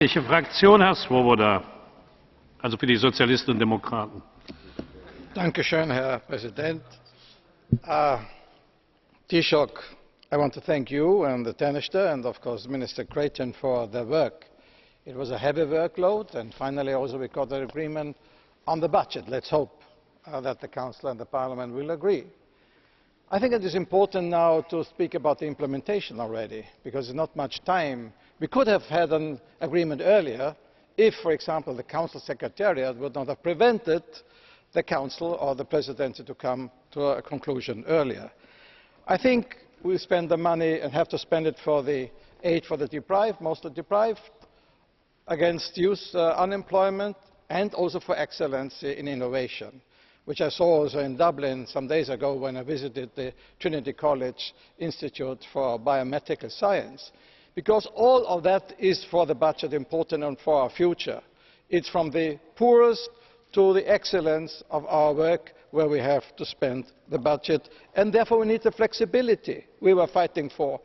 Welche Fraktion, Herr Swoboda? Also für die Sozialisten und Demokraten. Dankeschön, Herr Präsident. Taoiseach, I want to thank you and the Minister and of course Minister Creighton for their work. It was a heavy workload and finally also we got an agreement on the budget. Let's hope that the Council and the Parliament will agree. I think it is important now to speak about the implementation already, because there's not much time. We could have had an agreement earlier if, for example, the Council Secretariat would not have prevented the Council or the Presidency to come to a conclusion earlier. I think we spend the money and have to spend it for the aid for the deprived, mostly deprived, against youth unemployment, and also for excellence in innovation, which I saw also in Dublin some days ago when I visited the Trinity College Institute for Biomedical Science. Because all of that is for the budget important and for our future. It's from the poorest to the excellence of our work where we have to spend the budget, and therefore we need the flexibility we were fighting for,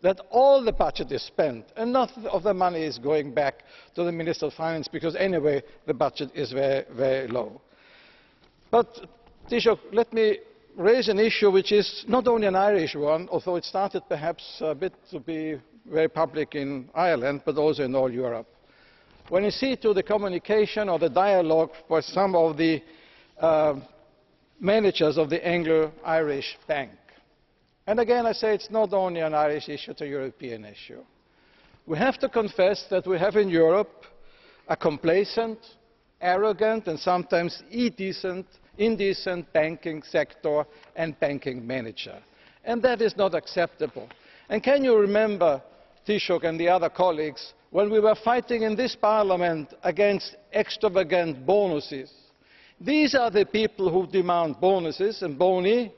that all the budget is spent and none of the money is going back to the Minister of Finance, because anyway the budget is very, very low. But, Taoiseach, let me raise an issue which is not only an Irish one, although it started perhaps a bit to be very public in Ireland, but also in all Europe. When you see to the communication or the dialogue for some of the managers of the Anglo-Irish Bank, and again I say it's not only an Irish issue, it's a European issue. We have to confess that we have in Europe a complacent, arrogant and sometimes indecent banking sector and banking manager. And that is not acceptable. And can you remember, Taoiseach and the other colleagues, when we were fighting in this Parliament against extravagant bonuses? These are the people who demand bonuses and boni,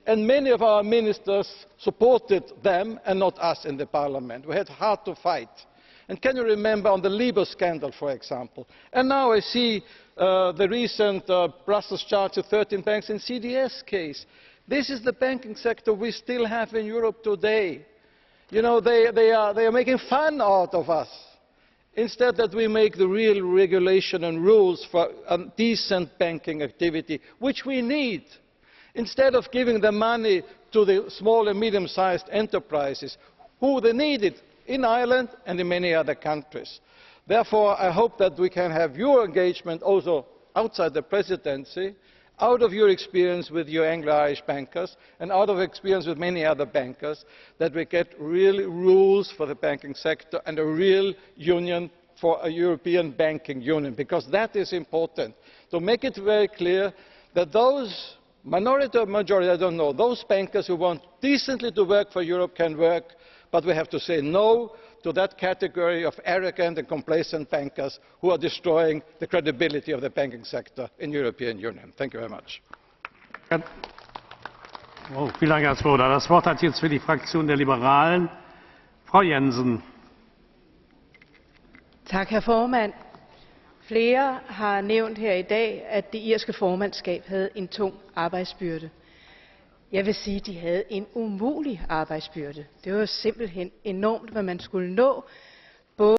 and many of our ministers supported them and not us in the Parliament. We had hard to fight. And can you remember on the Libor scandal, for example? And now I see the recent Brussels charge of 13 banks in CDS case. This is the banking sector we still have in Europe today. You know, they are making fun out of us, instead that we make the real regulation and rules for a decent banking activity, which we need, instead of giving the money to the small and medium-sized enterprises, who they need it in Ireland and in many other countries. Therefore, I hope that we can have your engagement also outside the Presidency, out of your experience with your Anglo-Irish bankers and out of experience with many other bankers, that we get real rules for the banking sector and a real union for a European banking union, because that is important. To make it very clear that those minority or majority, I don't know, those bankers who want decently to work for Europe can work, but we have to say no to that category of arrogant and complacent bankers who are destroying the credibility of the banking sector in the European Union. Thank you very much. Vielen Dank, Herr Swoboda. Das Wort hat jetzt für die Fraktion der Liberalen Frau Jensen. Tak, herr formand. Flere har nævnt her i dag, at det irske formandskab havde en tung arbejdsbyrde. Jeg vil sige, at de havde en umulig arbejdsbyrde. Det var simpelthen enormt, hvad man skulle nå